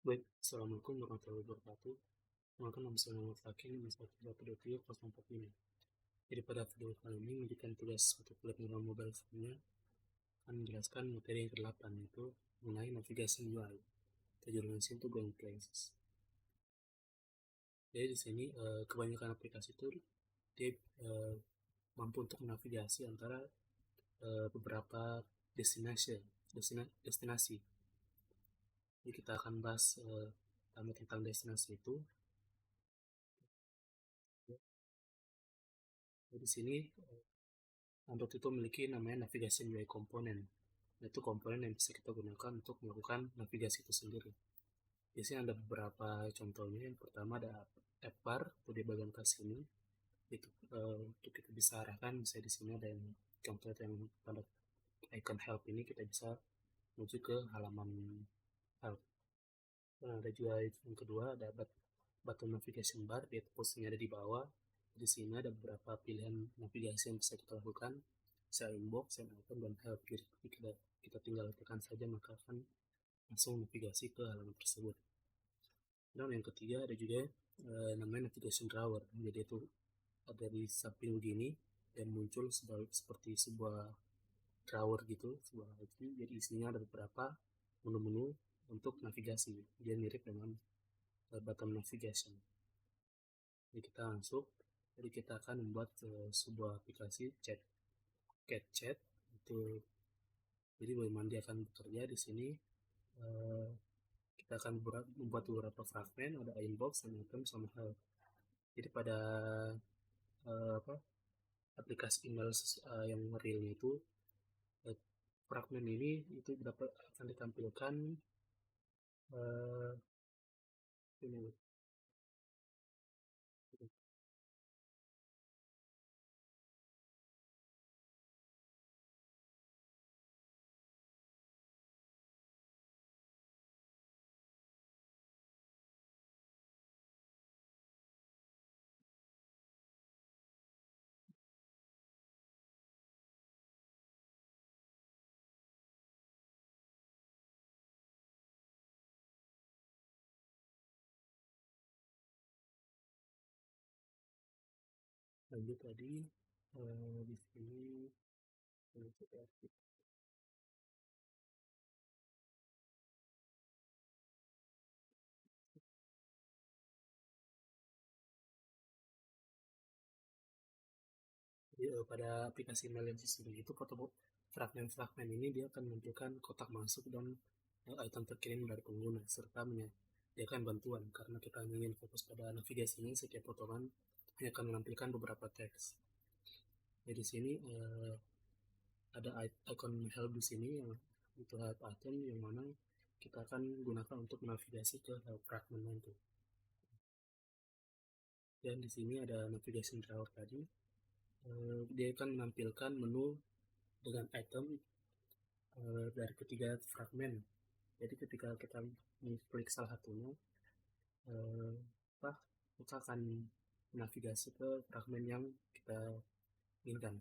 Baik, Assalamualaikum warahmatullahi wabarakatuh. Perkenalkan nama saya Muhammad Fakih, nomor 123 Jadi pada video kali ini memberikan tugas untuk platform mobile phone-nya akan menjelaskan materi yang ke-8 yaitu mengenai navigasi UI. Tujuan sini untuk going places. Jadi di sini kebanyakan aplikasi itu dia mampu untuk menavigasi antara beberapa destinasi. Jadi kita akan bahas tentang destinasi itu. Jadi di sini Android itu memiliki namanya navigasi UI component, yaitu komponen yang bisa kita gunakan untuk melakukan navigasi itu sendiri. Di sini ada beberapa contohnya. Yang pertama ada app bar atau di bagian atas sini. Itu untuk kita bisa arahkan, bisa di sini ada yang contoh yang pada icon help ini kita bisa menuju ke halaman help. Nah, ada juga yang kedua ada button navigation bar, yaitu posisinya ada di bawah. Di sini ada beberapa pilihan navigasi yang bisa kita lakukan, bisa inbox, send item, dan help. Jadi kita tinggal tekan saja maka akan langsung navigasi ke halaman tersebut. Dan yang ketiga ada juga namanya navigation drawer. Jadi itu ada di samping gini dan muncul seperti sebuah drawer gitu, jadi isinya ada beberapa menu-menu untuk navigasi. Dia mirip dengan button navigation. Jadi kita masuk, jadi kita akan membuat sebuah aplikasi chat itu. Jadi bagaimana dia akan bekerja di sini, kita akan membuat beberapa fragment, ada inbox, item, sama help. Jadi pada aplikasi email yang realnya itu, fragment ini itu akan ditampilkan ini. Lanjut tadi di sini pada aplikasi email yang sendiri itu foto fragmen-fragmen ini dia akan menampilkan kotak masuk dan item terkirim dari pengguna, serta menyediakan bantuan. Karena kita ingin fokus pada navigasinya, setiap potongan hanya akan menampilkan beberapa teks. Jadi di sini ada icon help di sini yang itu help item, yang mana kita akan gunakan untuk navigasi ke help fragment itu. Dan di sini ada navigation drawer tadi. Dia akan menampilkan menu dengan item dari ketiga fragmen. Jadi ketika kita mengklik salah satunya, kita akan navigasi ke fragmen yang kita inginkan.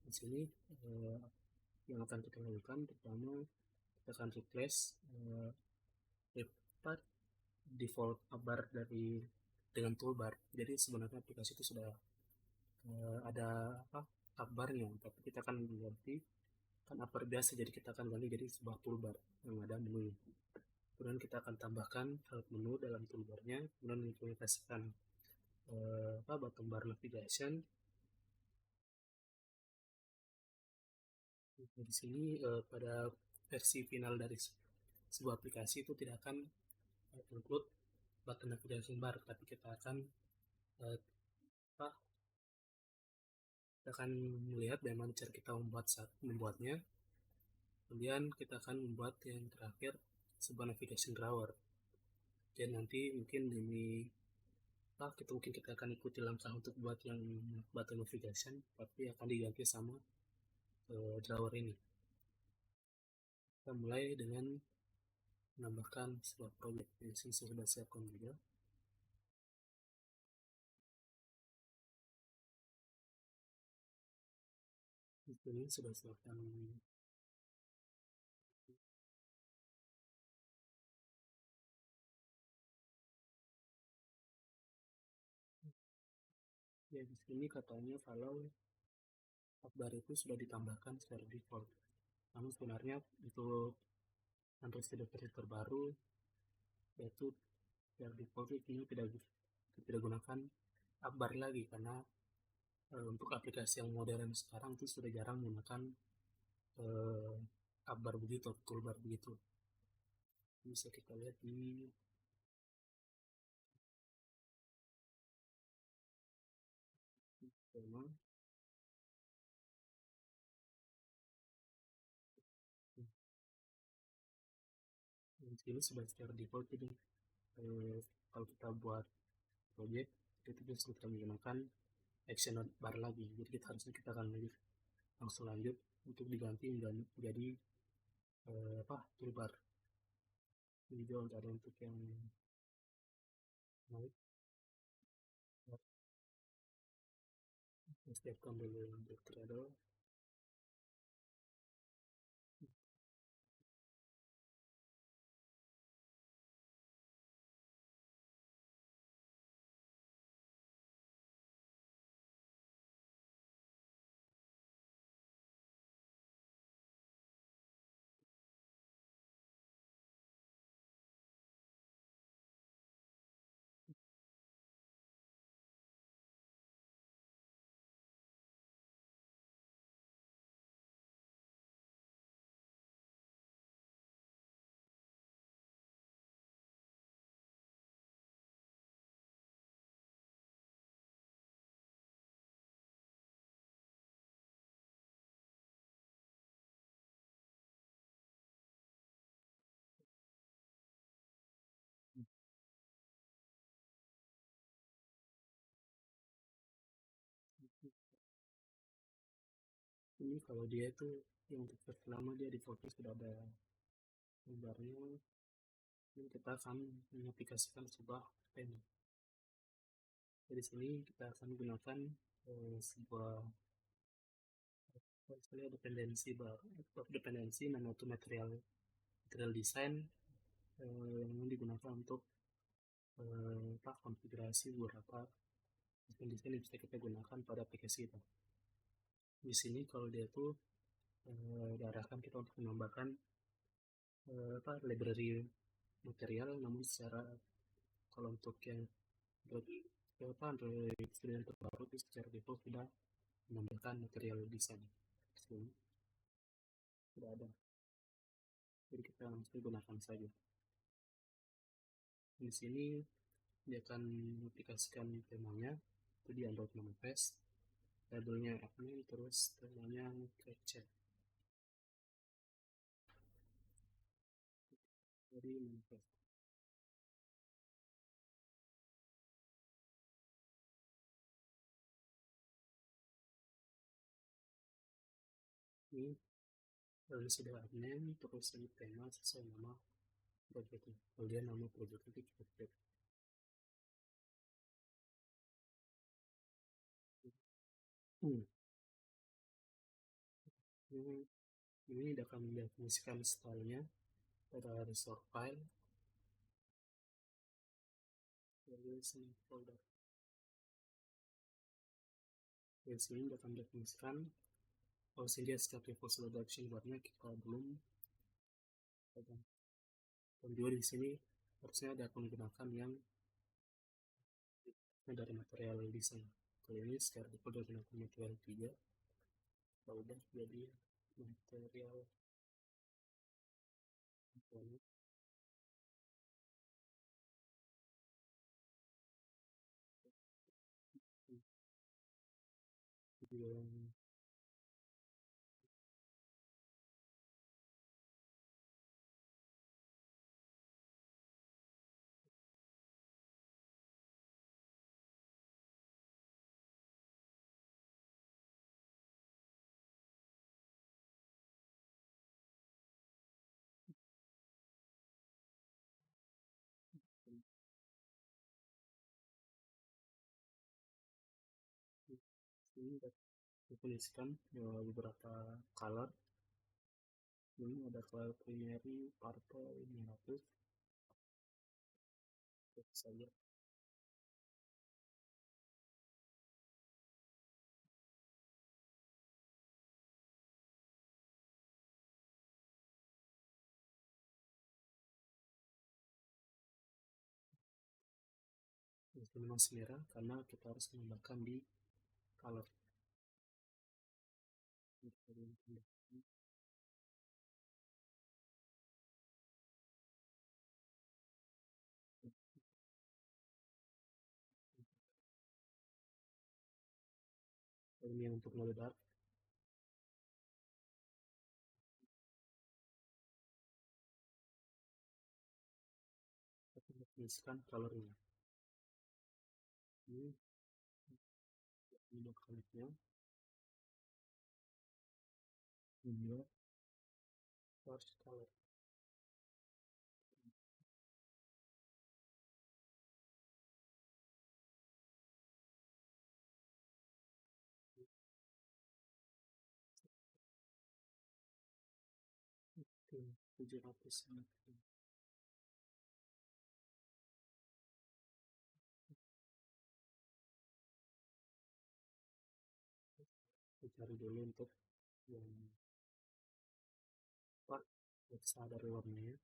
Di sini yang akan kita lakukan pertama, kita akan replace default bar dengan toolbar. Jadi sebenarnya aplikasi itu sudah ada tab barnya, tapi kita akan ganti, kan upper biasa, jadi kita akan ganti jadi sebuah toolbar yang ada menu. Kemudian kita akan tambahkan help menu dalam toolbarnya, kemudian mengimplementasikan button bar navigation. Di sini pada versi final dari sebuah aplikasi itu tidak akan include button navigation bar, tapi kita akan melihat bagaimana cara kita membuatnya. Kemudian kita akan membuat yang terakhir sebuah navigation drawer. Dan nanti mungkin kita akan ikuti langkah untuk buat yang button navigation, tapi akan diganti sama drawer ini. Kita mulai dengan menambahkan sebuah project yang sudah siapkan juga. Ini sudah siapkan Ya di sini katanya kalau akbar itu sudah ditambahkan secara default. Namun sebenarnya untuk Android Studio versi terbaru yaitu yang default ini tidak gunakan akbar lagi karena untuk aplikasi yang modern sekarang itu sudah jarang menggunakan eh, akbar begitu, toolbar begitu. Bisa kita lihat di tema. Ini sudah secara default jadi eh, kalau kita buat project itu bisa kita menggunakan action bar lagi, jadi kita akan langsung lanjut untuk diganti menjadi apa toolbar. Ini juga ada untuk yang naik, siapkan dulu untuk Trello. Ini kalau dia itu yang untuk versi lama dia di foto sudah ada gambarnya. Ini kita akan mengaplikasikan sebuah pen. Jadi sini kita akan gunakan sebuah dependensi dependensi nama itu material design yang digunakan untuk konfigurasi beberapa desain yang bisa kita gunakan pada aplikasi kita. Di sini kalau dia tuh diarahkan kita untuk menambahkan library material, namun secara kalau untuk yang Android student terbaru itu secara default sudah menambahkan material design. Sini sudah ada, jadi kita langsung gunakan saja. Di sini dia akan aplikasikan temanya itu di Android Manifest, labelnya admin, terus temanya capture. Jadi manifest ini lalu sudah admin, terus ini tema sesuai nama projectnya. Kemudian nama project itu project. Hmm. Ini akan mendefinisikan stylenya pada resource file, lalu sini folder. Di sini akan mendefinisikan sehingga setiap level selection barnya kita belum pegang. Dan juga di sini harusnya ada menggunakan yang dari material desain. Kalau ini secara default dari material 3, kalau udah jadi material component yang ini definisikan beberapa color. Ini ada color primary, purple, 500 saja. memang selera karena kita harus menambahkan di color. Ini yang untuk lebih dark, kita tuliskan colornya. Ini buat colornya. Ini harus color. Oke, 700 kita cari dulu untuk yang apa sadar warnanya.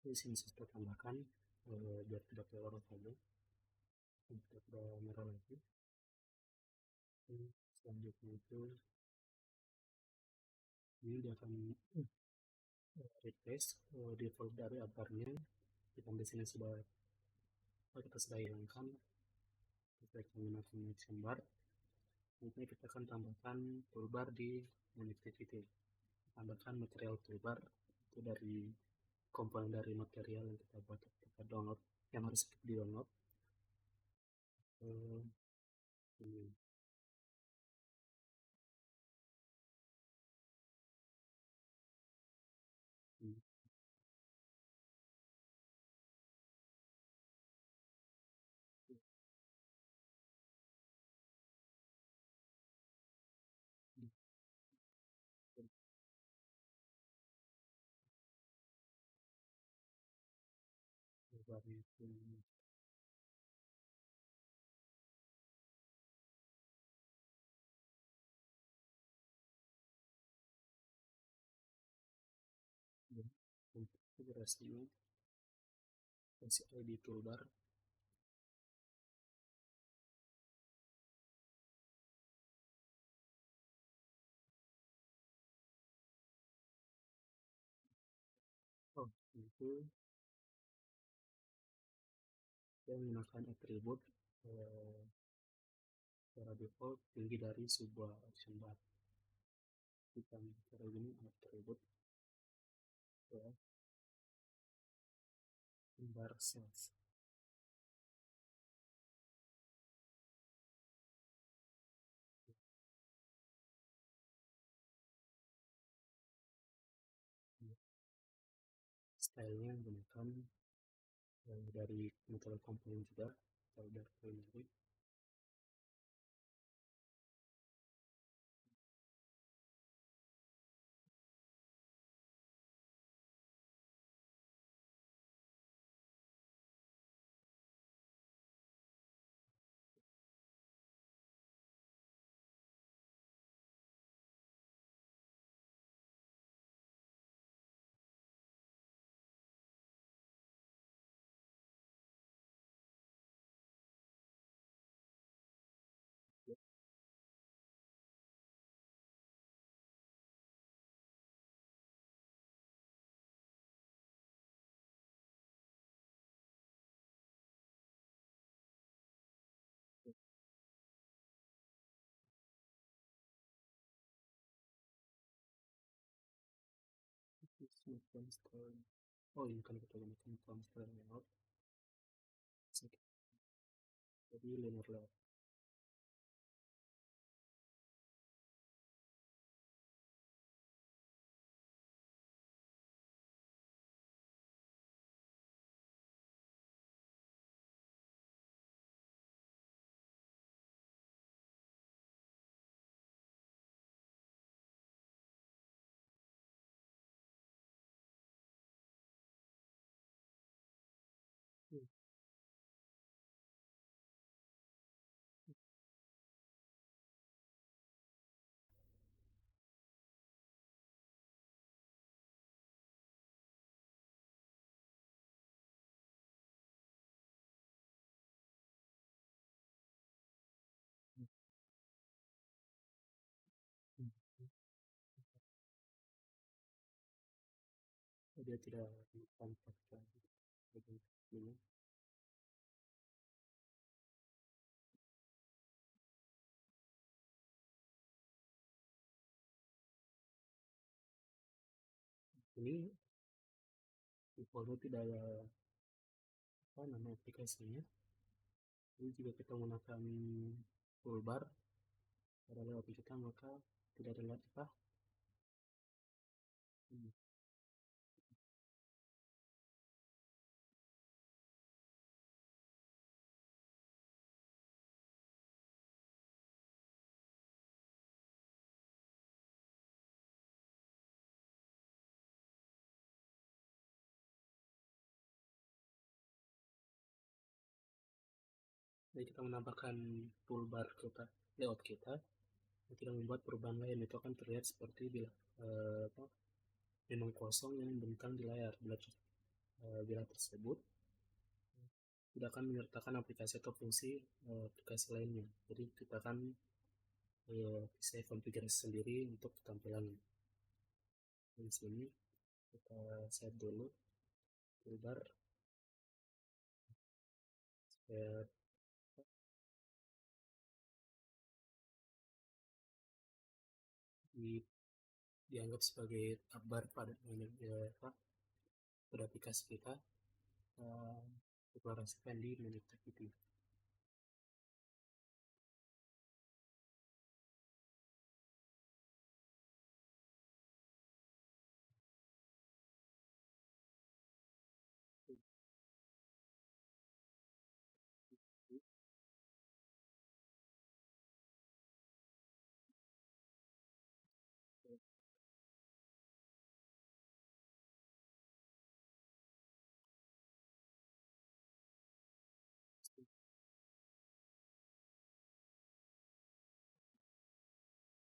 Di sini saya tambahkan biar tidak keluar saja, tidak merah lagi. Selanjutnya itu ini dia akan replace default dari avatarnya. Kita di sini sudah kita sudah hilangkan, kita menggunakan action bar. Nanti kita akan tambahkan toolbar di activity. Tambahkan material toolbar itu dari komponen dari material yang kita buat, kita download, yang harus kita di download. Ini. Hmm. Toolbarnya itu untuk durasinya kasih ID toolbar. Oh, itu yang menggunakan atribut secara default tinggi dari sebuah action bar. Kita cara ini atribut ya, bar cells. Stylenya menggunakan dari metode komponen juga, atau dari primary. Oh, ini kan kita gunakan transfer layout, jadi linear layout. dia tidak tampakkan ini. Ini defaultnya tidak ada apa nama aplikasinya. Jadi jika kita menggunakan toolbar pada lewat kita, maka tidak ada apa. Jadi kita menambahkan toolbar kita layout kita, dan tidak membuat perubahan lain. Itu akan terlihat seperti bila memang kosong yang membentang di layar. Bila tersebut tidak akan menyertakan aplikasi atau fungsi aplikasi lainnya. Jadi kita akan bisa konfigurasi sendiri untuk tampilan. Di sini kita set dulu toolbar supaya dianggap sebagai kabar pada pada aplikasi kita, deklarasikan di menu activity.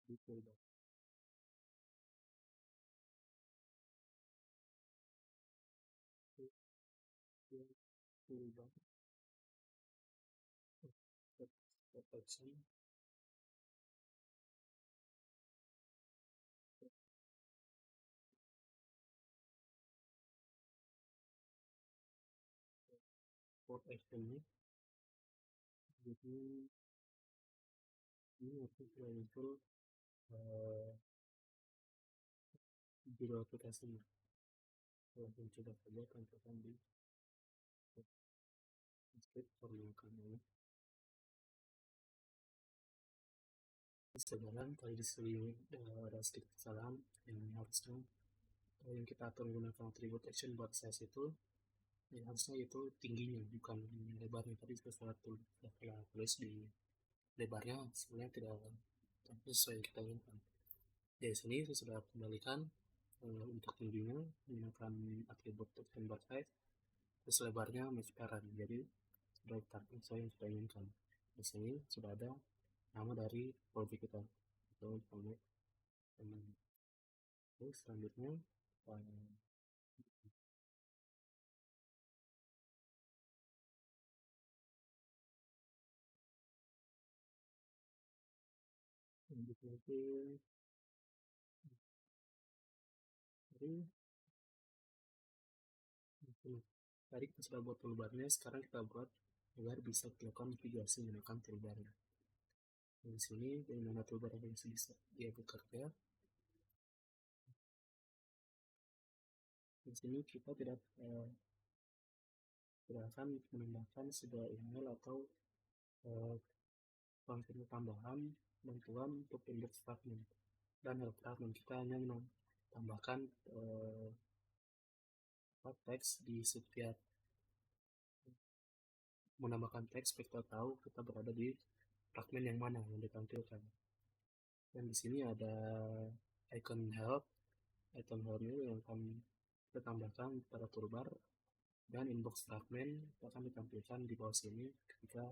Di toolbar toolbar protection for action ini. Jadi ini harus sudah muncul judul aplikasinya. Langsung coba saja tampilkan di script formulakannya. Sebenarnya tadi di sini ada sedikit kesalahan yang harusnya yang kita atur menggunakan atribut action buat size itu yang harusnya itu tingginya bukan lebarnya. Tadi kita salah tulis di lebarnya, sebenarnya tidak sesuai yang kita inginkan. Di sini saya sudah kembalikan untuk tingginya menggunakan atribut action buat size, terus lebarnya match parent, jadi sudah sesuai yang kita inginkan. Di sini sudah ada nama dari project kita atau project teman. Terus selanjutnya lanjut lagi dari tadi kita sudah buat toolbarnya, sekarang kita buat agar bisa dilakukan navigasi menggunakan toolbarnya. Di sini bagaimana toolbar yang bisa dia bekerja. Di sini kita tidak akan menambahkan sebuah email atau funksi tambahan bantuan untuk index fragment dan help fragment. Kita hanya menambahkan teks di setiap menambahkan teks supaya kita tahu kita berada di fragment yang mana yang ditampilkan. Dan di sini ada icon help. Icon help ini yang akan kita tambahkan pada toolbar, dan inbox fragment akan ditampilkan di bawah sini ketika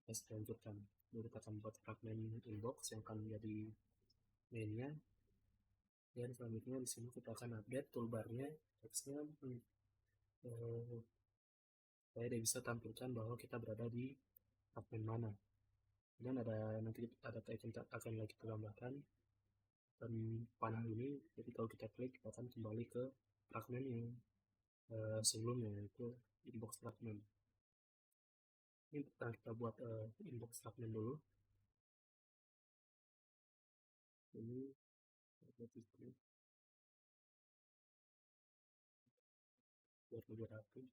kita selanjutkan. Jadi kita akan buat fragment inbox yang akan menjadi mainnya, dan selanjutnya di sini kita akan update toolbarnya teksnya supaya dia bisa tampilkan bahwa kita berada di fragment mana. Dan nanti ada icon akan lagi kita tambahkan Dan panel ini, jadi kalau kita klik kita akan kembali ke fragmen yang sebelumnya, yaitu inbox fragment. Ini kita buat inbox fragment dulu. Ini buat ini buat lebih rapi.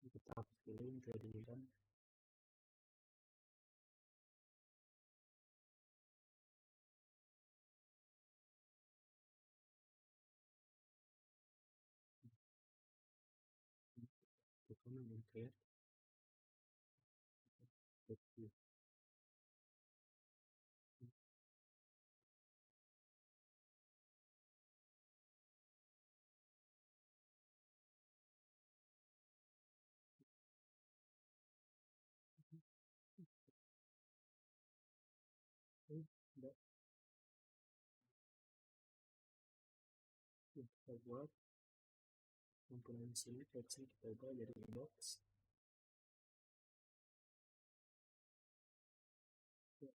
Kita hapus dulu yang tidak diinginkan. Bukan yang create. Kita buat komponen sini, teksnya kita ubah jadi inbox.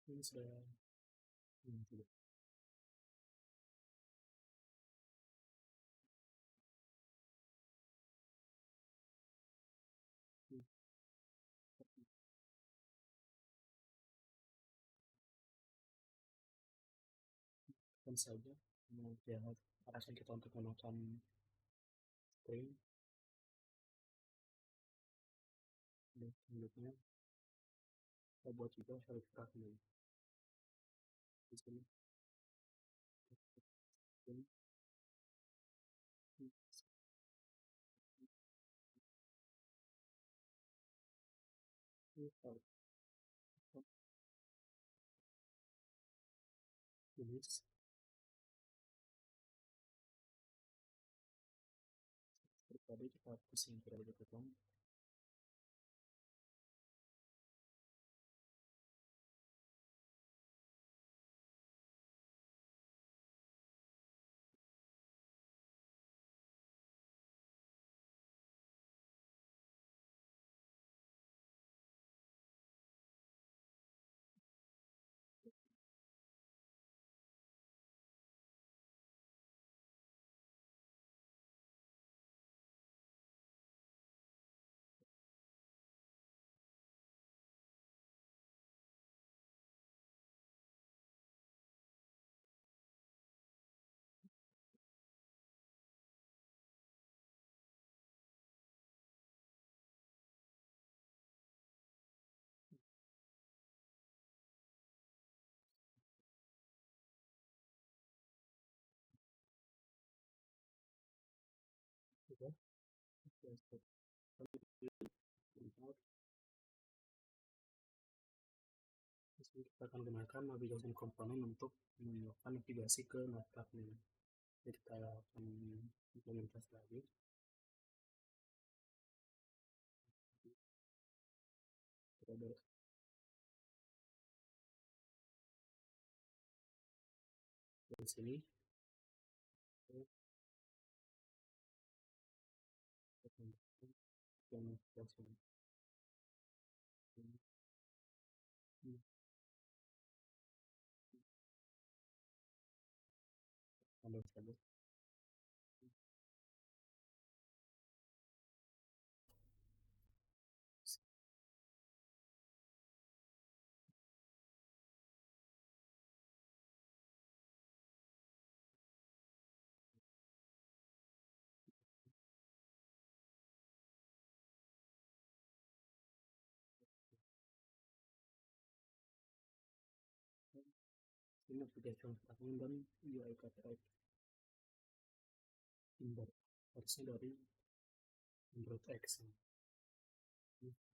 Ini sudah tidak. Kan saja dia arahkan kita untuk menekan string. Dan selanjutnya kita buat juga shell fragment di sini. Tulis tadi kita hapus yang tidak dibutuhkan. Sudah, kita akan gunakan navigation komponen untuk melakukan navigasi ke navigasinya. Jadi kita akan implementasi lagi. Kita ada di sini. Yang ada saja. ini aplikasi fragment dan UI KTX Tinder harusnya dari Android X.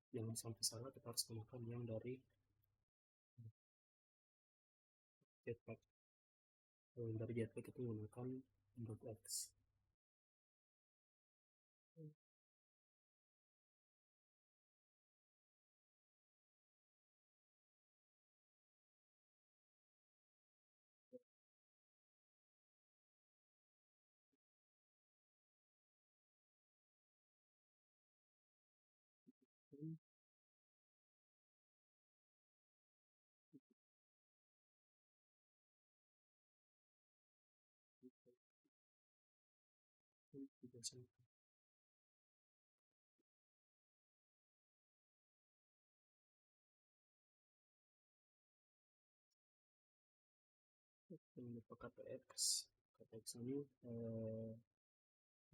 Jangan sampai salah, kita harus gunakan yang dari Jetpack. Kalau yang dari Jetpack itu menggunakan Android X. Yang KTX, KTX ini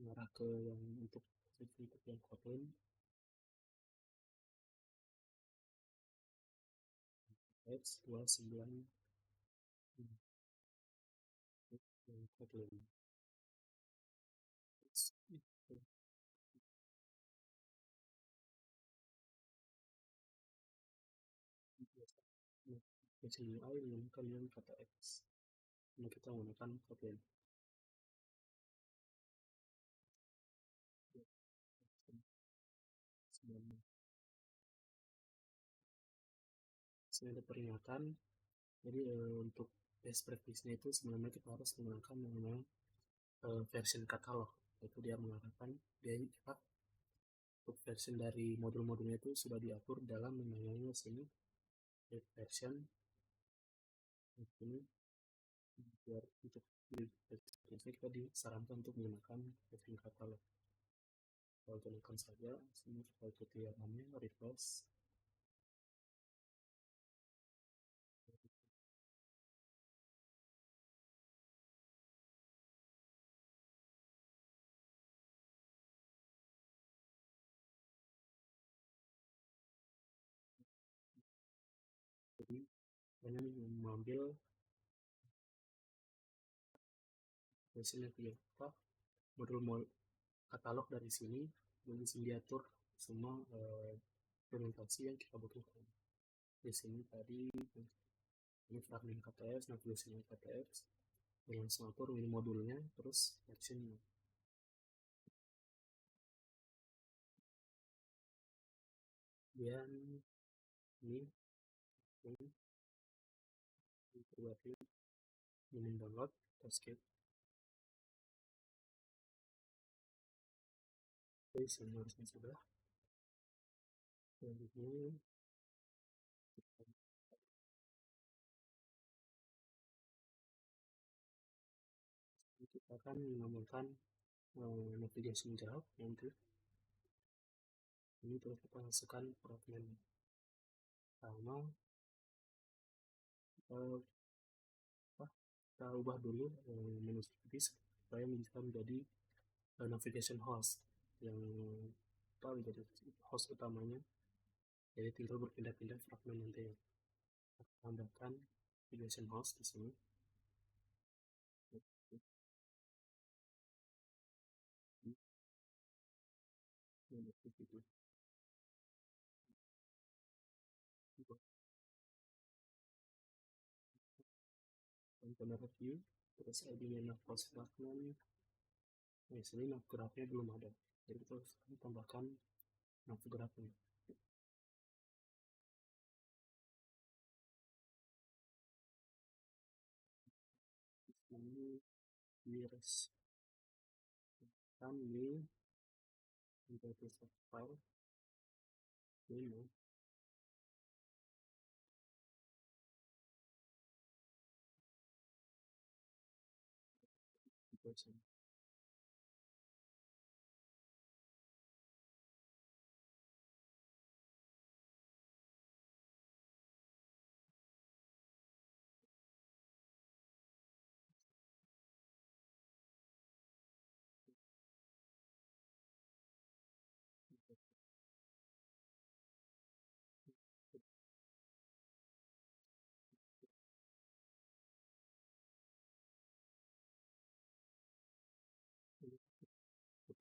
mengarah ke yang untuk yang Kotlin, KTX 29 yang Kotlin. Aplikasi UI menggunakan yang KTX. Ini kita menggunakan Kotlin. Sini ada peringatan. Jadi untuk best practice-nya itu sebenarnya kita harus menggunakan yang namanya version katalog. Itu dia mengatakan dia cepat untuk version dari modul-modulnya itu sudah diatur dalam namanya sini version ini. Biar untuk versi kita disarankan untuk menggunakan version katalog. Kalau gunakan saja sini kita ikuti yang namanya refresh. Jadi dengan mengambil versi kita modul katalog dari sini, dan di sini diatur semua implementasi yang kita butuhkan. Di sini tadi ini fragment KTX, navigasinya KTX, dengan mengatur ini modulnya, terus versionnya. Dan ini terbuatnya ini download escape. Oke, semua harusnya sudah. Selanjutnya kita akan menambahkan navigation job nanti. Ini terus kita masukkan fragment pertama. Kita ubah dulu menu service supaya bisa menjadi navigation host yang kita menjadi host utamanya. Jadi tinggal berpindah-pindah fragment nanti ya. Kita tambahkan navigation host di sini. Contohnya review, terus ID-nya navigation fragment. Nah, sini navgraph-nya belum ada. Jadi kita harus tambahkan navgraph-nya. Ini virus kan ini menjadi file ini version.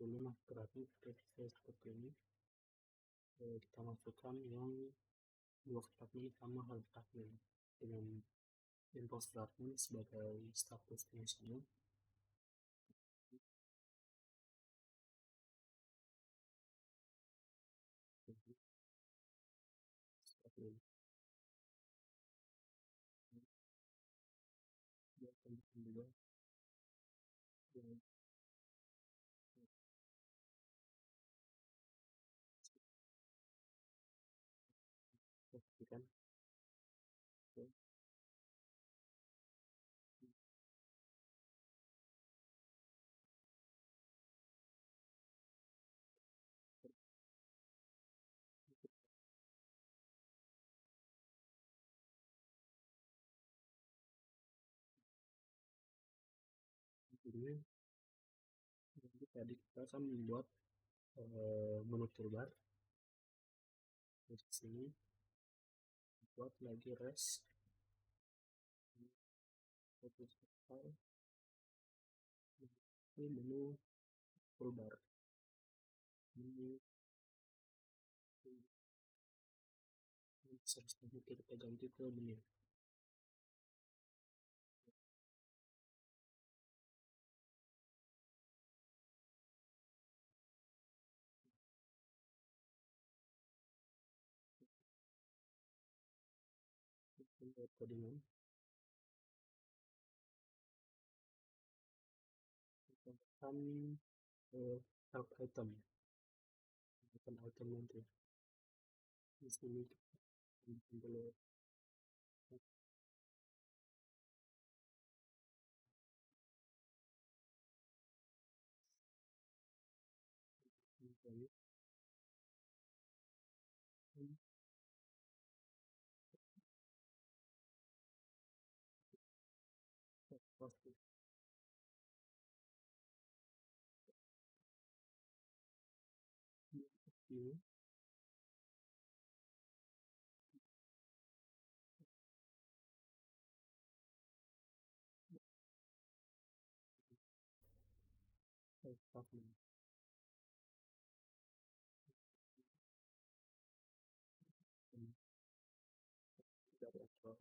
Nah berarti seperti ini. Kita masukkan yang dua kotak ini sama halnya dengan info statement sebagai status fungsinya. Seperti ini. Dia tambahkan juga yang pastikan ini. Jadi tadi kita akan membuat menu toolbar. Di sini buat lagi res file ini menu toolbar. Ini seharusnya kita ganti ke menu. Codingan tambahkan help item nanti di sini kita dulu pasti ini dari aktor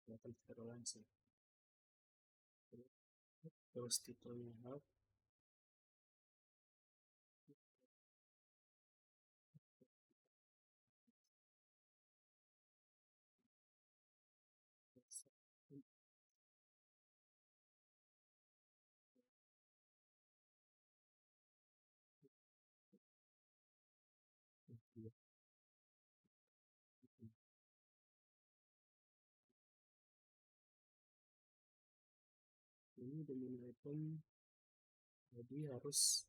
kelihatan secara langsung. Terus titelnya help ini dengan item ID-nya harus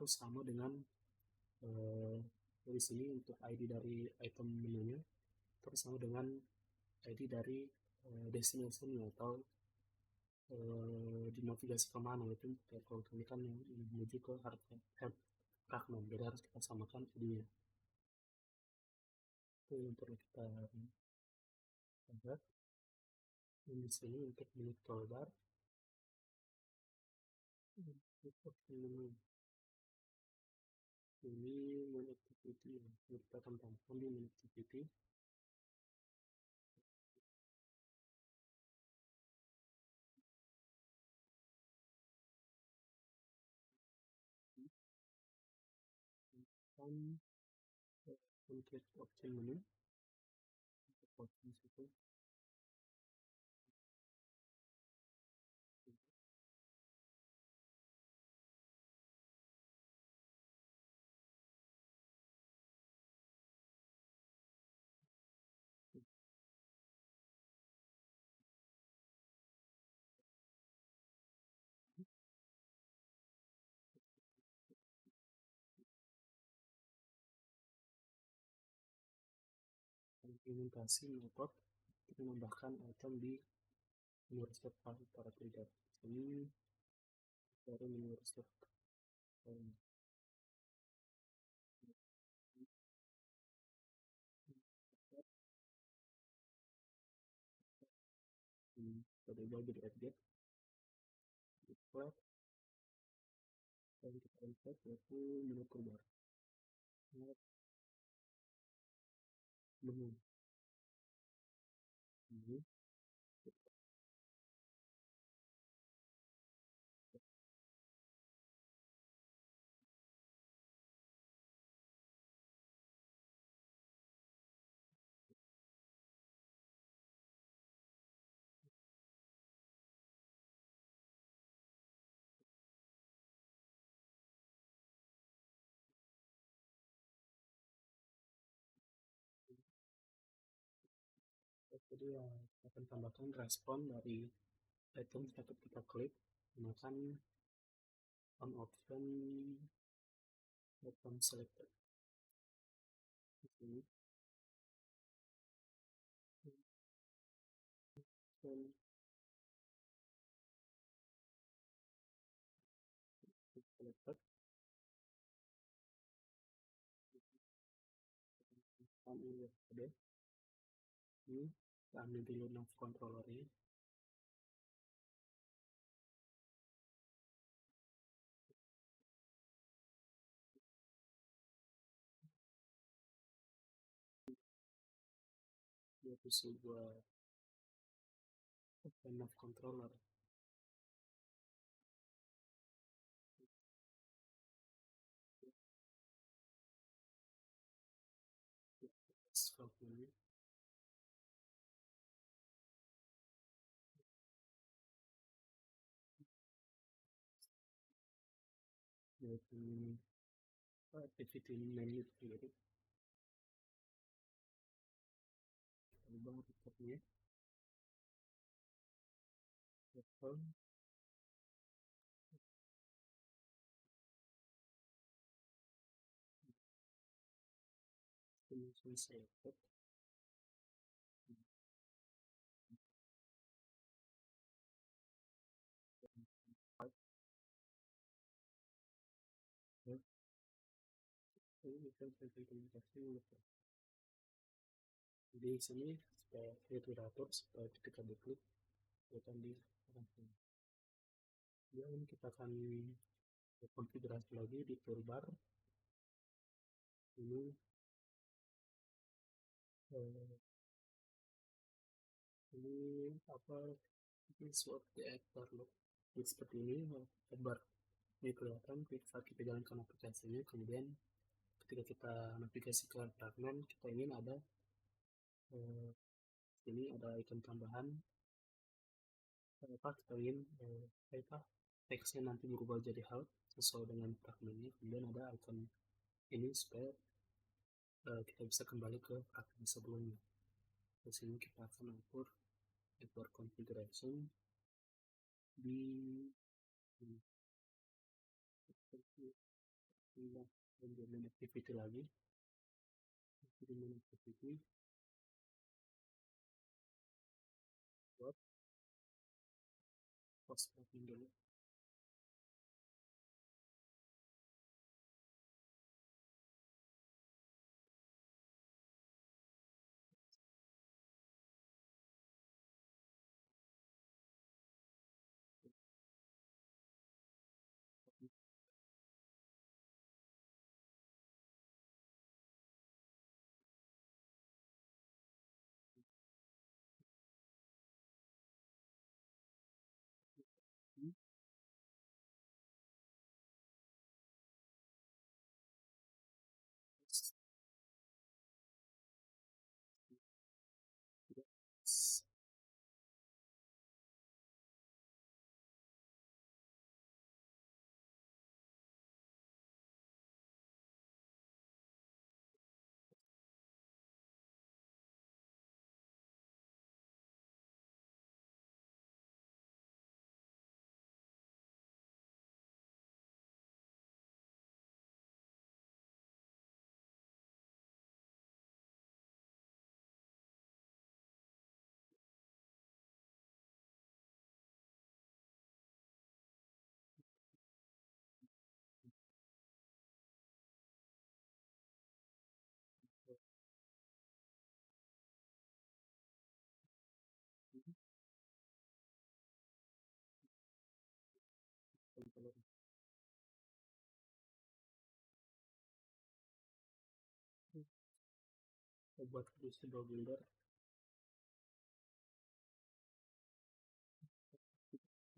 sama dengan di sini untuk ID dari item menunya terus sama dengan ID dari destination atau di navigasi kemana itu kalau ini kan yang menuju ke hard fragment, jadi harus kita samakan ID-nya. Itu yang perlu kita lihat. Di sini untuk menu toolbar untuk menu ini menu activity kita akan tambahkan di menu activity dan untuk option menu untuk option itu implementasi metode untuk menambahkan item di menu reset para trigger. Ini dari menu reset pada jadi objek flat dan kita insert yaitu menu toolbar menu ini. Jadi akan tambahkan respon dari item dapat kita klik gunakan on option item selected di sini dan selected ini ada ini kita ambil dulu nav controllernya yaitu sebuah nav controller scope ini yaitu activity menu sendiri ubah resetnya level solution selected ini bisa implementasi di sini supaya diatur supaya ketika diklik akan di kemudian kita akan konfigurasi lagi di toolbar ini ini apa ini swap the actor look jadi seperti ini bar ini kelihatan saat kita jalankan aplikasinya. Kemudian ketika kita navigasi ke fragment kita ingin ada ini ada icon tambahan apa kita ingin apa teksnya nanti berubah jadi hal sesuai dengan fragmentnya. Kemudian ada icon ini supaya kita bisa kembali ke fragment sebelumnya. Di sini kita akan atur network configuration di main activity lagi di main activity buat post fragment dulu. buat usable builder.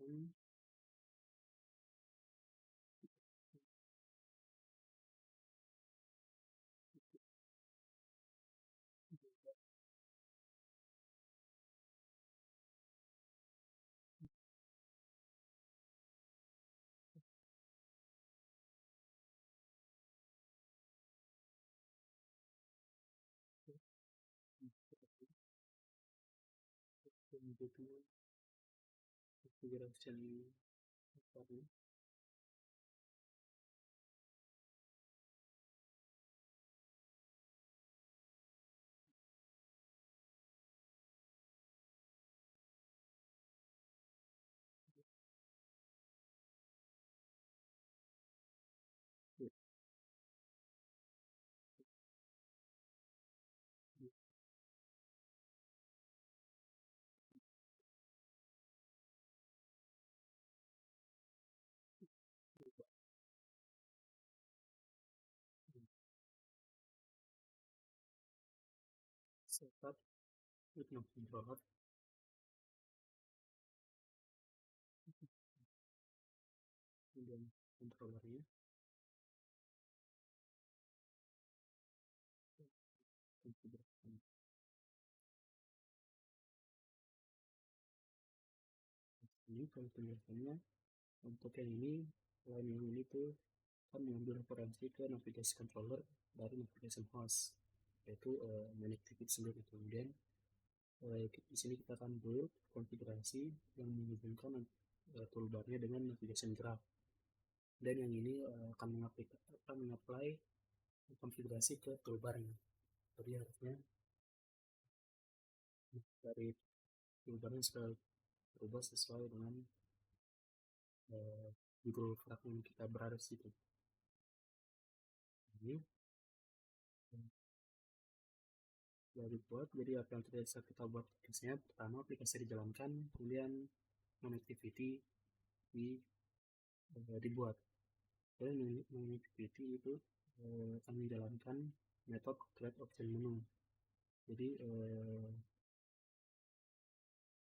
Hmm, Kemudian configuration apa setup with no controller. Kemudian controllernya configuration. Ini configurationnya untuk yang ini, selain yang ini tuh kan mengambil referensi ke navigasi controller dari navigation host, yaitu Manactivity sendiri. Kemudian di sini kita akan build konfigurasi yang menghubungkan toolbarnya dengan navigation graph. Dan yang ini akan mengapply konfigurasi ke toolbarnya. Jadi harusnya dari toolbarnya sudah berubah sesuai dengan judul fragment kita berada di situ. Ini sudah dibuat. Jadi apa yang kita buat aplikasinya, pertama aplikasi dijalankan, kemudian connectivity dibuat. Dan connectivity itu akan menjalankan metode create option menu. Jadi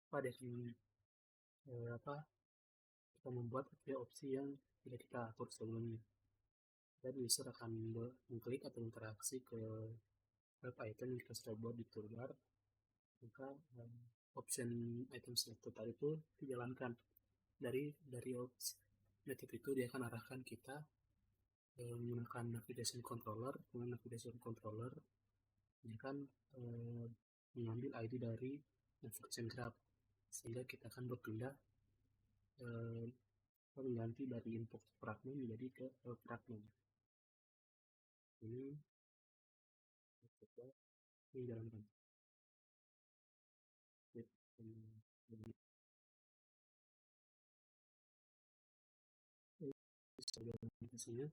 pada apa kita membuat opsi yang tidak kita atur sebelumnya. Dan user akan mengklik atau interaksi ke web item yang kita sudah buat di toolbar, maka option item selected tadi itu dijalankan. Dari opsi method itu dia akan arahkan kita menggunakan navigation controller. Dengan navigation controller dia akan mengambil ID dari navigation graph, sehingga kita akan berpindah mengganti dari input fragment menjadi ke fragment. Ini coba menjalankan. Navigasinya,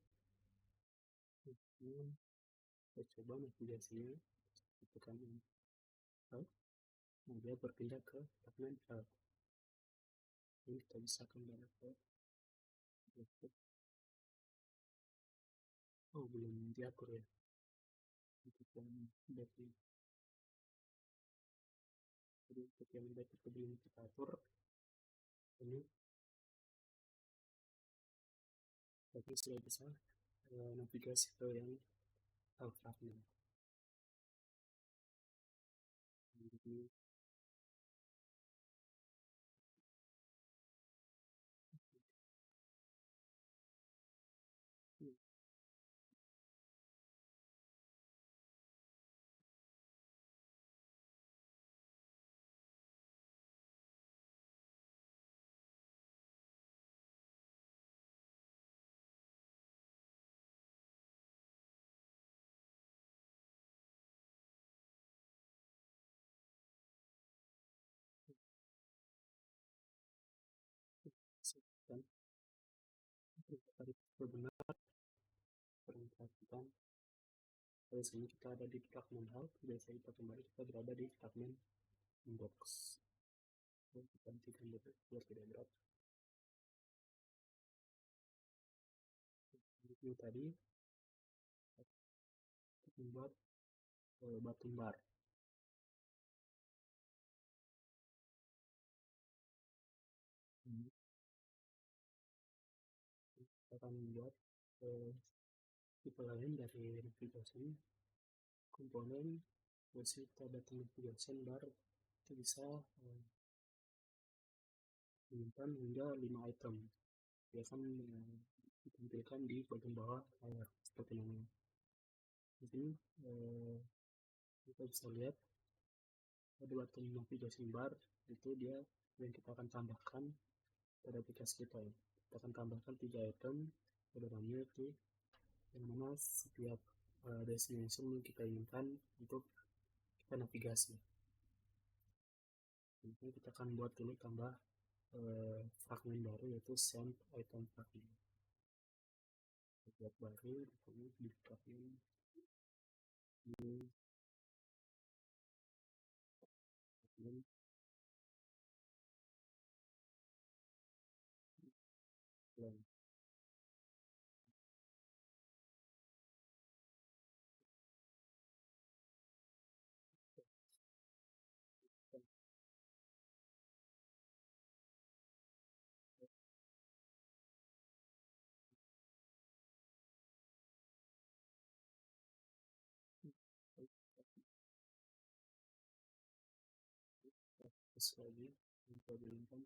kita coba navigasinya, tekan Alt, nah dia berpindah ke fragment Alt. Ini kita bisa kembali ke oh belum diatur ya untuk yang battery. Jadi untuk yang battery itu belum kita atur. Ini tapi sudah bisa navigasi ke yang Alt fragment. Jadi dan tadi benar perhatikan dari sini kita ada di fragment Alt, biasanya kita kembali kita berada di fragment inbox. Kita gantikan dulu biar tidak berat. Ini tadi membuat button bar. Hmm. Kita akan membuat tipe lain dari navigasi komponen beserta button navigation bar itu bisa menyimpan hingga 5 item. Dia akan ditampilkan di bagian bawah layar seperti namanya. Di sini kita bisa lihat ada button navigation bar, itu dia yang kita akan tambahkan pada aplikasi kita ya. Kita akan tambahkan 3 item pada dalamnya itu yang mana setiap destination yang kita inginkan untuk kita navigasi. Nanti kita akan buat dulu tambah fragment baru yaitu send item fragment. Kita buat baru di fragment new fragment plan. Terus lagi kita berikan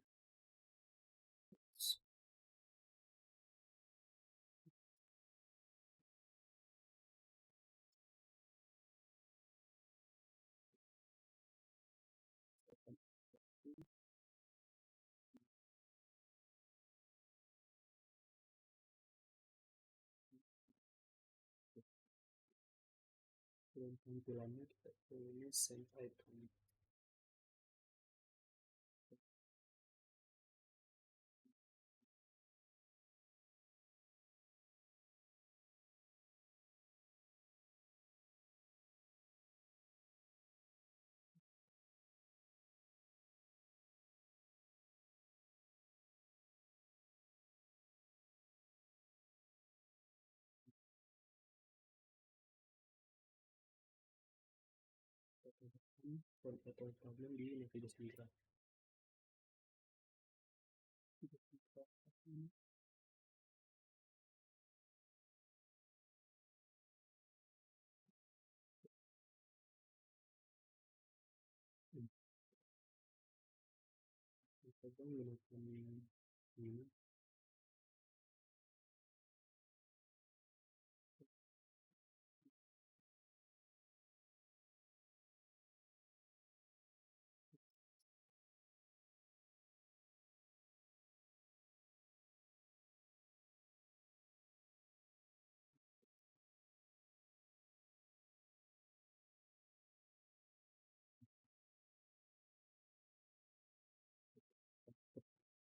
dan tampilannya kita pilih send item. Dan item problem di navigasi mitra. Kita menggunakan ini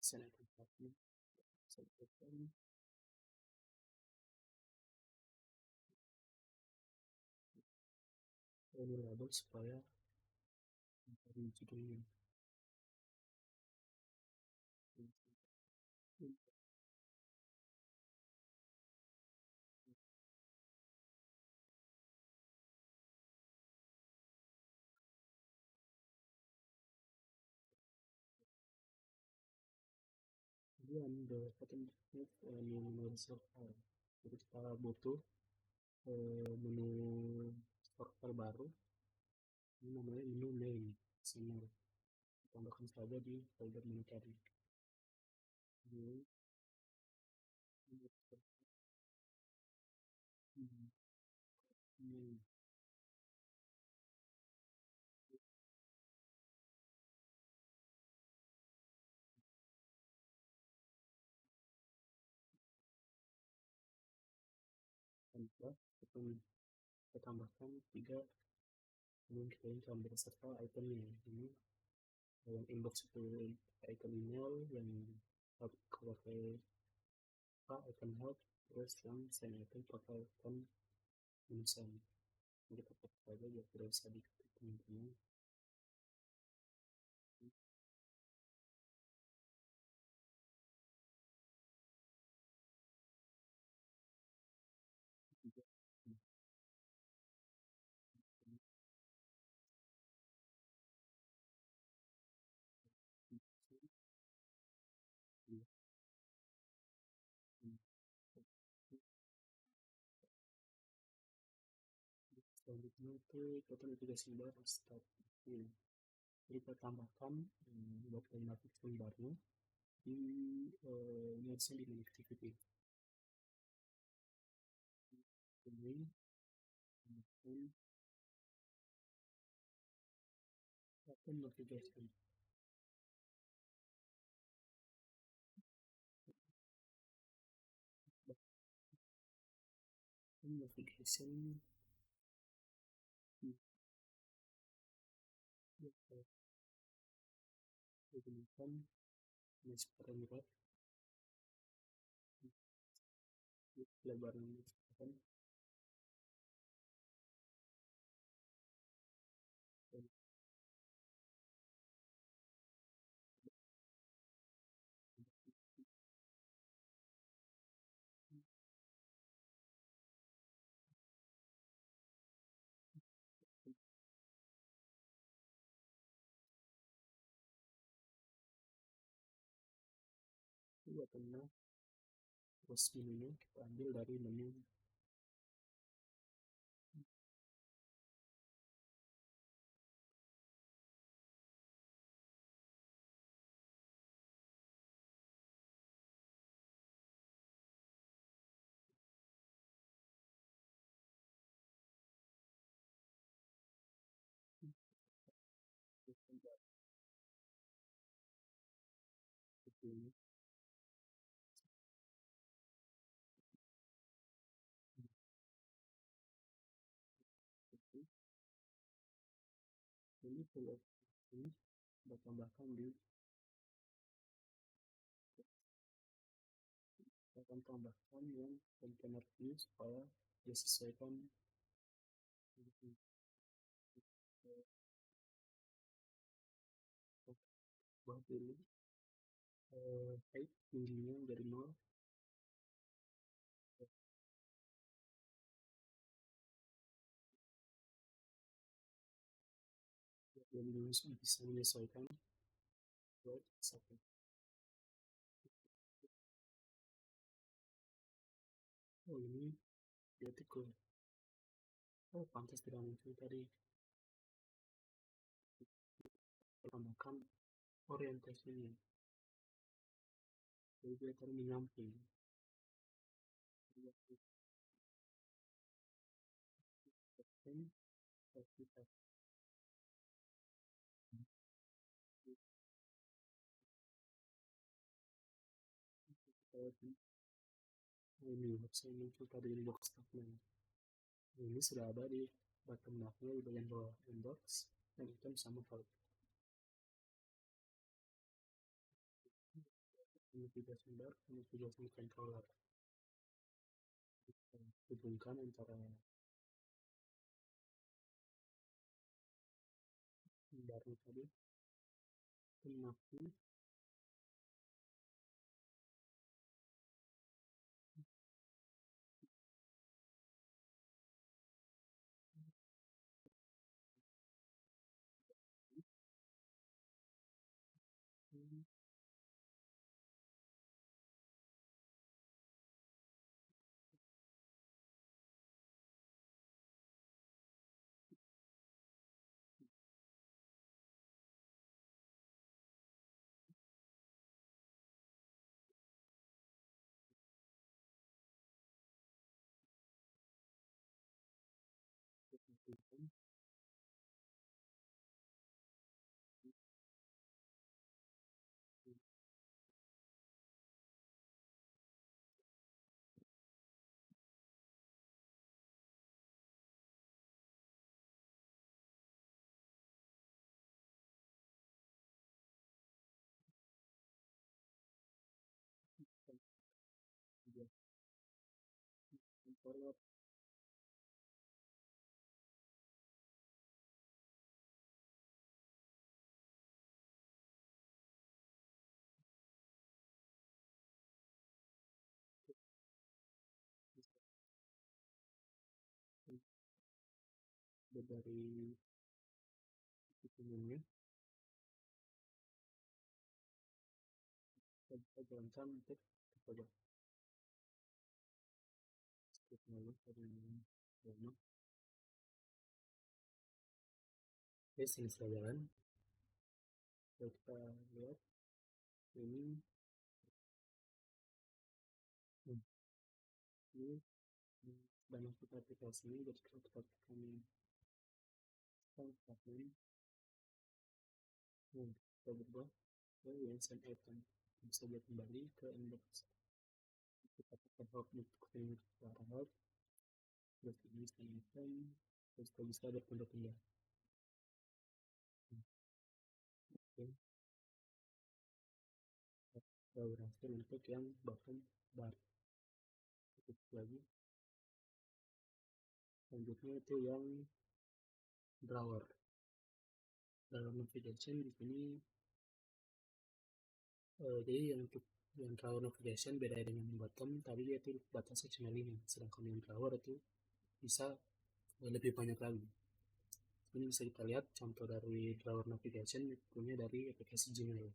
send item problem. Send item ini label supaya dari judulnya. Kemudian the button with new menu server. Jadi kita butuh menu server baru. Ini namanya menu name. Sini tambahkan saja di folder menu tadi. New name. Tanpa kita tambahkan 3 yang kita inginkan beserta itemnya. Ini yang inbox itu item email, yang pakai item help, terus yang send item pakai item send. Kita pakai aja biar tidak bisa diketik teman-teman. Itu kita navigasi baru start ini. Jadi kita tambahkan buat grafik toolbarnya di ini harusnya di activity ini tambahkan open navigation navigation digunakan image parameter lebarnya dan dua tengah terus menunya kita ambil dari menu ini ini kalau ini kita tambahkan di kita akan tambahkan yang container view supaya disesuaikan dengan buat dulu height tingginya dari 0 dan bisa menyesuaikan buat satu. Oh ini vertical. Oh pantas tidak muncul tadi. Tambahkan orientasinya. Jadi dia tadi menyamping. Dan kita ini saya muncul tadi di box tabnya. Ini sudah ada di button mapnya di bagian bawah inbox dan item sama hal. Navigasi bar, navigasi controller. Hubungkan antara barnya tadi, mapnya, controller, dari hitungannya kita bisa jalankan untuk coba script lalu dari Oke, sini saya jalan. Kita lihat ini. Hmm, ini sudah masuk aplikasi ini, jadi kita tekan start button. Kita berubah ke yang send item. Bisa lihat kembali ke inbox. Kita tekan hop untuk send barcode. Terus ini send item. Terus kita bisa berpindah-pindah. Oke, kita berhasil untuk yang button bar. Tutup lagi. Selanjutnya itu yang drawer. Dalam navigation di sini, jadi yang untuk yang drawer navigation beda dengan bottom, tadi dia itu batasnya cuma 5, sedangkan yang drawer itu bisa lebih banyak lagi. Ini bisa kita lihat contoh dari drawer navigation punya dari aplikasi Gmail.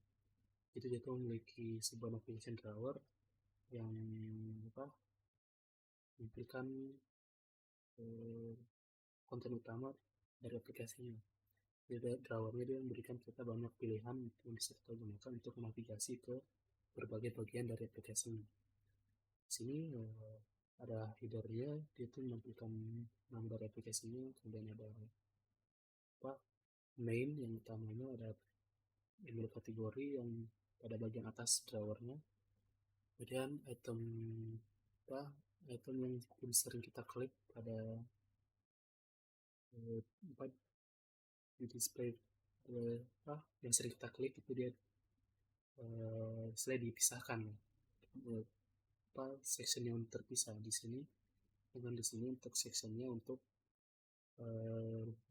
Jadi dia tuh memiliki sebuah navigation drawer yang apa menampilkan konten utama dari aplikasinya. Jadi drawernya dia memberikan kita banyak pilihan yang bisa kita gunakan untuk navigasi ke berbagai bagian dari aplikasinya. Di sini ada headernya, dia tuh menampilkan nama dari aplikasinya, kemudian ada apa main yang utamanya, ada email kategori yang pada bagian atas drawernya, kemudian item apa item yang sering kita klik pada apa di display yang sering kita klik itu dia selain dipisahkan apa section yang terpisah di sini, dengan di sini untuk sectionnya untuk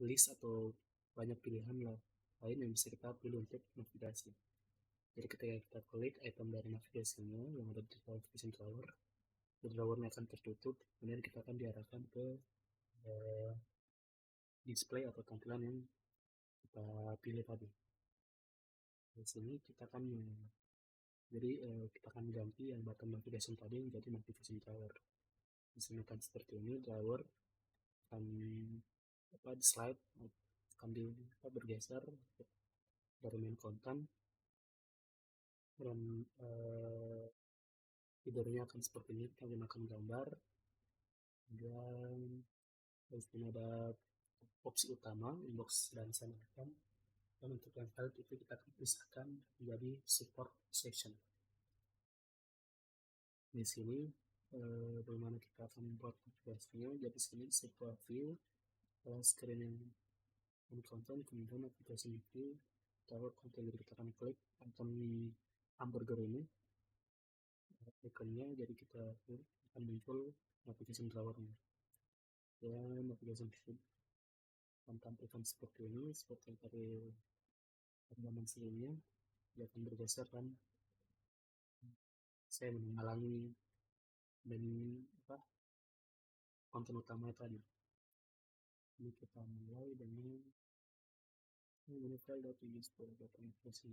list atau banyak pilihan lah lain yang bisa kita pilih untuk navigasi. Jadi ketika kita klik item dari navigasinya yang ada di navigation drawer, drawernya akan tertutup, kemudian kita akan diarahkan ke uh, display atau tampilan yang kita pilih tadi. Di sini kita akan jadi kita akan ganti yang button navigation tadi menjadi navigation drawer. Di sini akan seperti ini, drawer akan apa di slide akan di bergeser dari main content, dan tidurnya akan seperti ini. Kita gunakan gambar, dan di sini ada opsi utama inbox dan send item, dan untuk yang file itu kita akan pisahkan menjadi support section. Di sini bagaimana kita akan membuat navigasinya. Jadi sini sebuah view screen yang content, kemudian aplikasi view taruh konten, kita akan klik icon hamburger ini ikonnya, jadi kita akan muncul aplikasi drawernya, dan aplikasi view akan tampilkan seperti ini, seperti dari rekaman sebelumnya. Dia akan bergeser dan saya menghalangi dan apa konten utama tadi. Ini kita mulai dengan menu file.use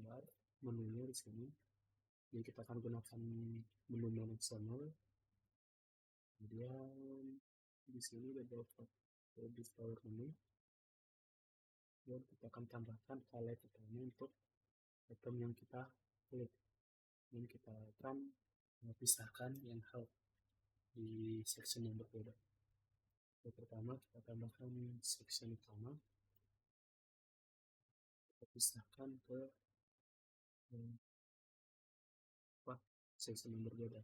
bar, menunya di sini. Jadi kita akan gunakan menu external. Kemudian di sini ada display menu. Dan kita akan tambahkan highlight utama untuk item yang kita klik. Dan kita akan pisahkan yang help di section yang berbeda. Yang pertama kita tambahkan section utama, kita pisahkan ke section yang berbeda.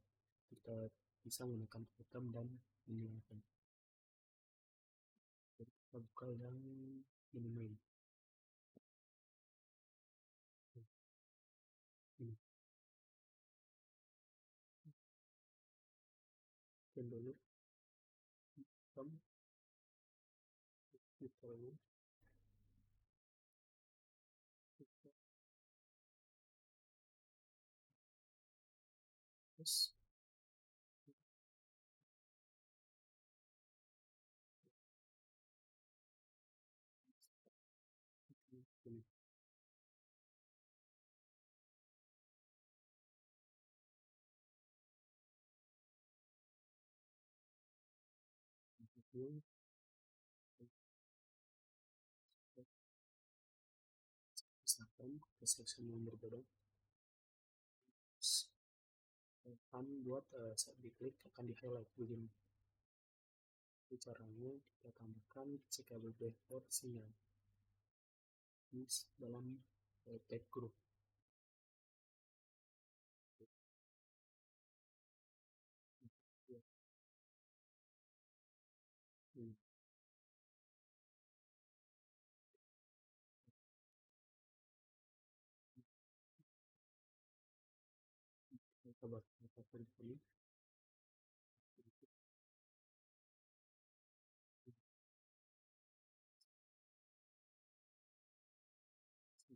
Kita bisa menggunakan item dan menghilangkan. Jadi kita buka yang ini main. Ini dan dulu item kita ini terus ini section yang berbeda. Akan buat saat diklik akan di highlight begini. Jadi caranya kita tambahkan sekali dashboard sinyal dalam tag group. Hmm. Coba kita pilih ini.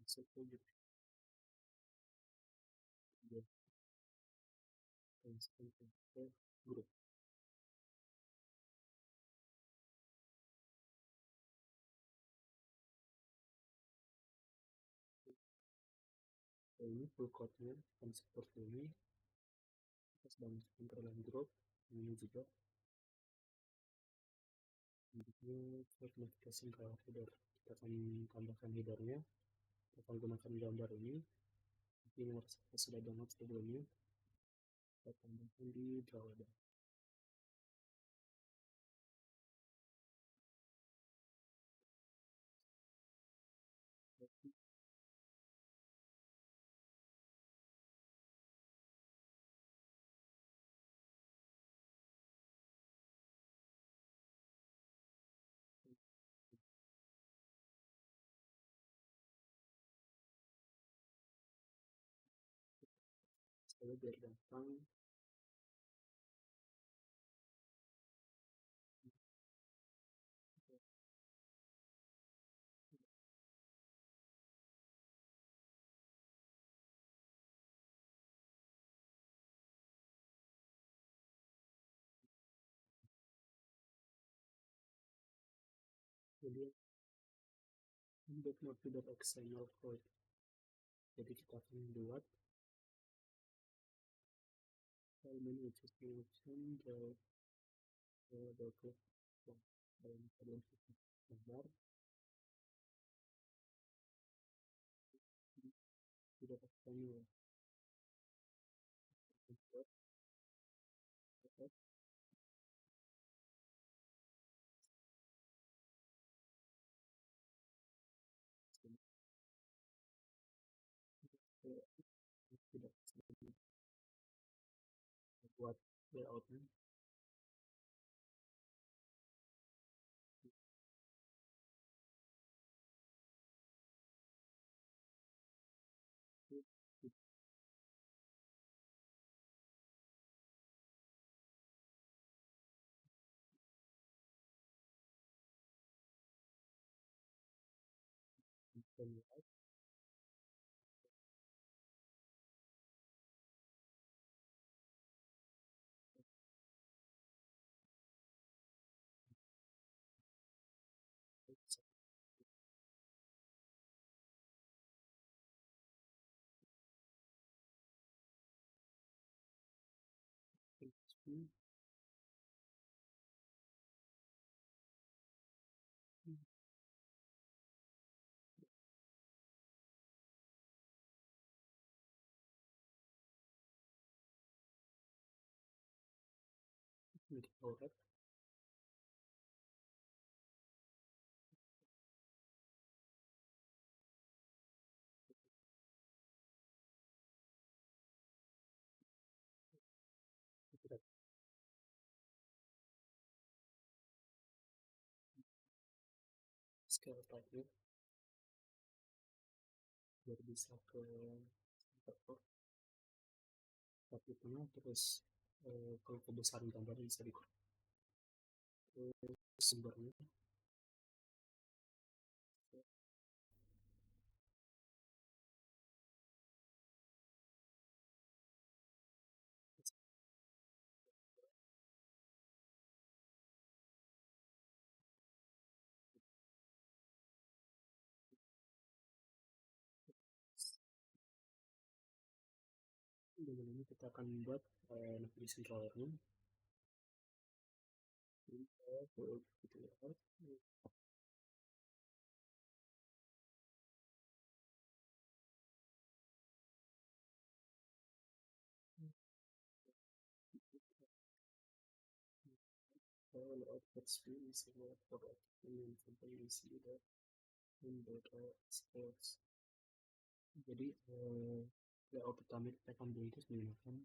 Satu gitu. Grup. Ini full code-nya akan seperti ini. Kita sedang control grup. Ini juga bentuknya create notification ke header. Kita akan tambahkan headernya. Kita akan gunakan gambar ini. Ini saya sudah download sebelumnya. Kita tambahkan di drawdown. Saya biar gampang. Jadi untuk multi.xml code. Jadi kita akan buat file menu execution double dalam kalian gambar tidak xml buat tidak buat layoutnya. Dan kita buat tidak scale type-nya biar bisa ke center tapi tengah terus kalau kebesaran gambarnya bisa dikurang sumbernya dengan ini kita akan membuat navigation drawernya ini gitu ya. all outputs means what for opinion companies leader in data sports. Jadi layout pertama kita akan beri itu menggunakan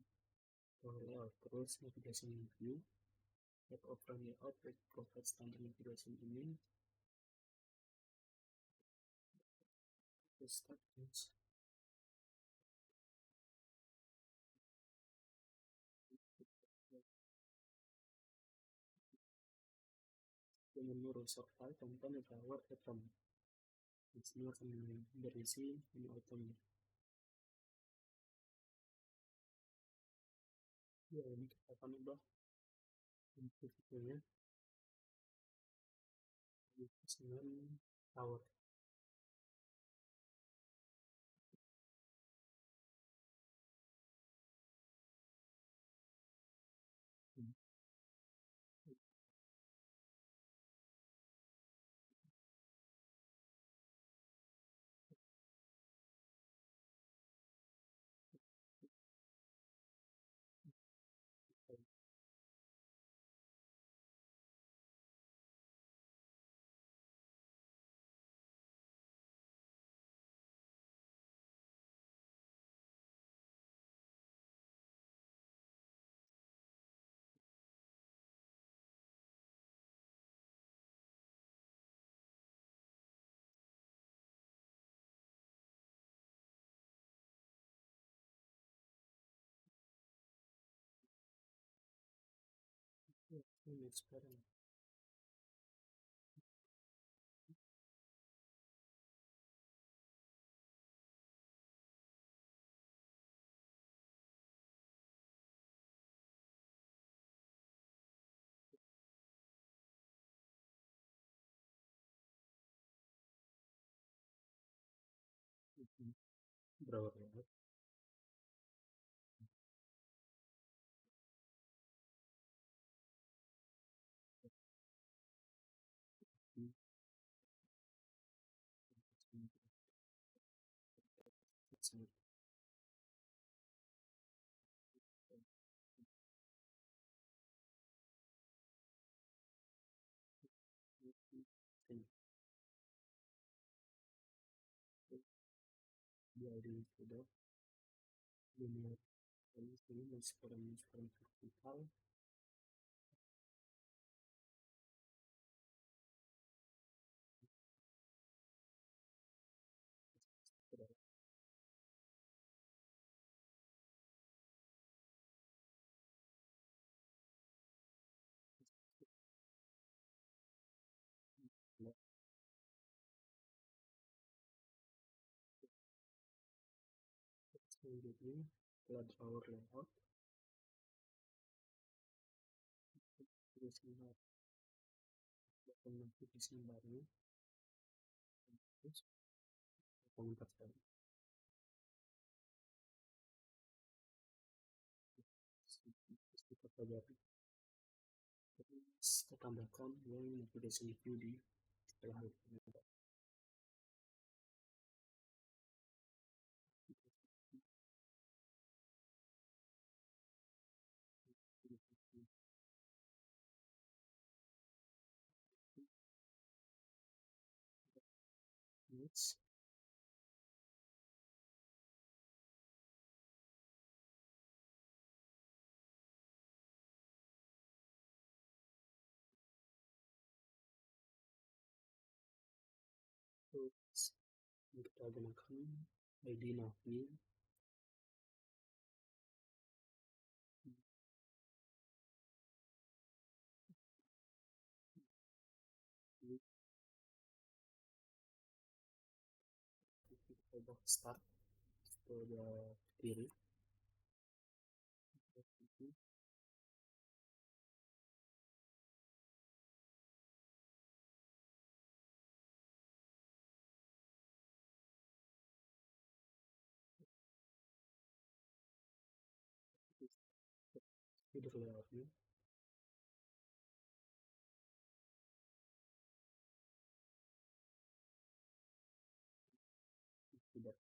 layout, terus navigation view, type of run layout, provide standard navigation image, start page, menu resort file content tower item. Di sini akan berisi menu item. Ya, ini kita akan ubah bentuk videonya dengan tower. Ya, ini sekarang. Berapa banyak? Dari sudah dunia ini masih sekarang vertikal. Selanjutnya setelah drawer layout, terus lihat notifikasi baru, terus komentar tadi. Kita pelajari. Terus kita tambahkan yang navigation view di setelah itu. Next, terus kita gunakan ID navi. Kita start ke kiri. Feeder layoutnya tidak.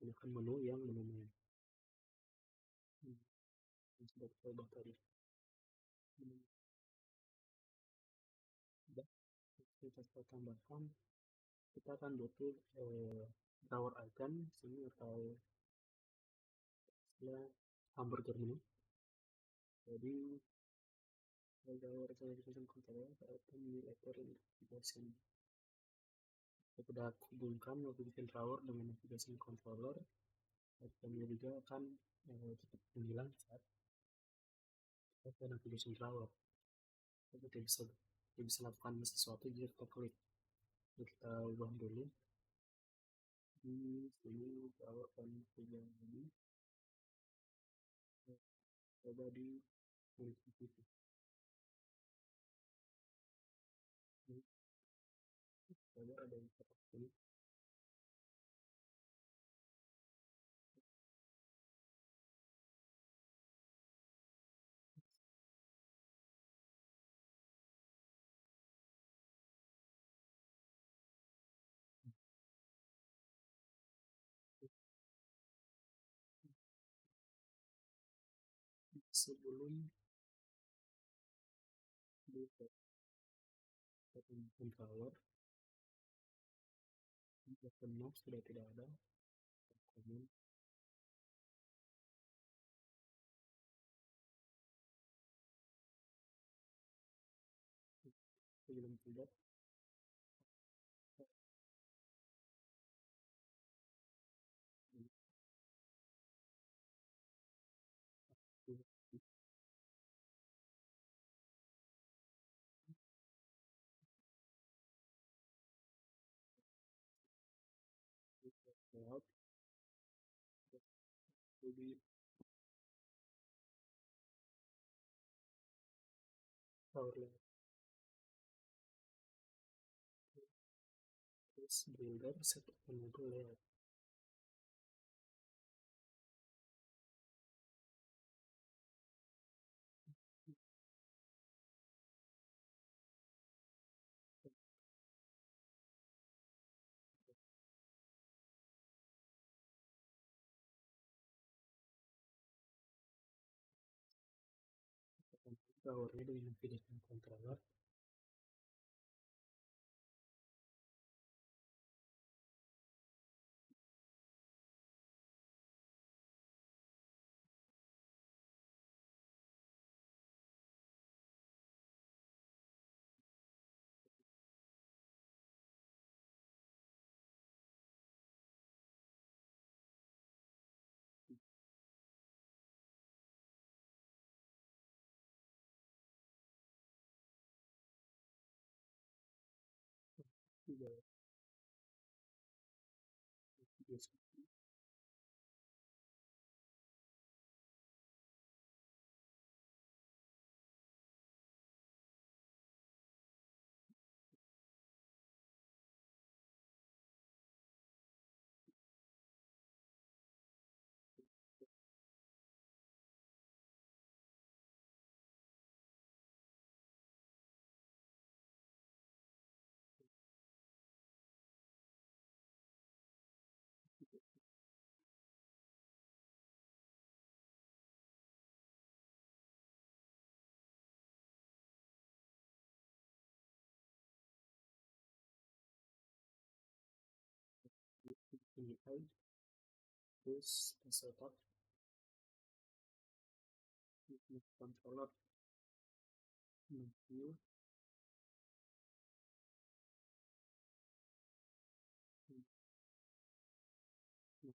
menggunakan menu yang menu main. Yang sudah kita ubah tadi. Sudah kita tambahkan, kita akan butuh drawer icon sini atau ya hamburger menu. Jadi drawer application controller atau new appearing application. Kita sudah hubungkan application drawer dengan application controller. Kami juga akan tetap menghilang saat kita application drawer. Kita bisa lakukan sesuatu jika kita klik. Kita ubah dulu di sini drawer dan ini coba di titik coba ada yang seperti ini. Sebelum di drawer penuh sudah tidak ada komen sebelum tidak layout jadi power layout terus builder set enable layout. Powernya dengan navigation controller juga ini terus setup controller menu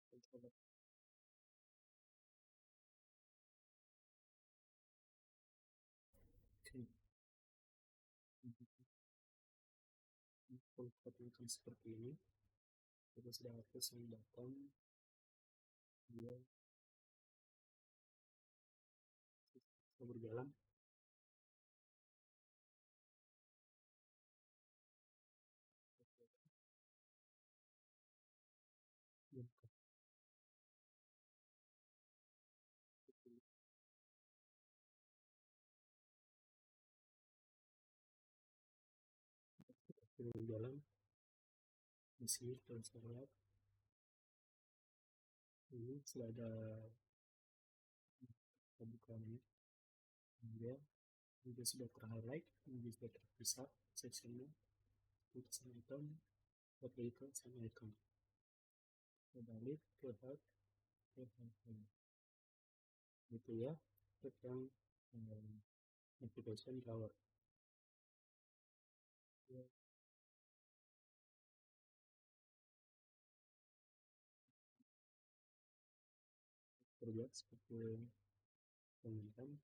controller oke akan seperti ini. Kita sudah hapus yang datang dia berjalan. Berjalan di sini terus lihat Ini sudah ada pembukaannya, kemudian juga sudah terhighlight, juga sudah terpisah sectionnya, tulisan item, vehicle sama icon. Kita balik ke hub, ke hub gitu ya, step yang navigation drawer ya, terlihat seperti teman-teman.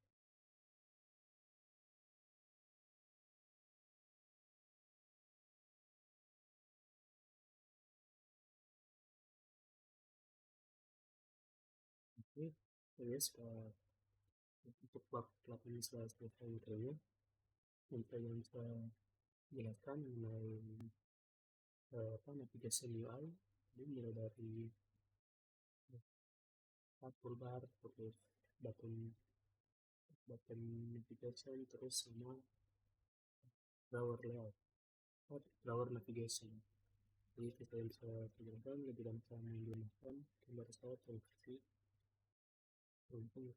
Oke, ya sudah untuk bab 8 ini sudah selesai materinya. Untuk yang saya jelaskan mengenai navigation UI, ini mulai dari toolbar, terus button button navigation, terus sama drawer layout, drawer navigation. Jadi kita bisa jelaskan lebih dalam cara menggunakan gambar saya versi beruntung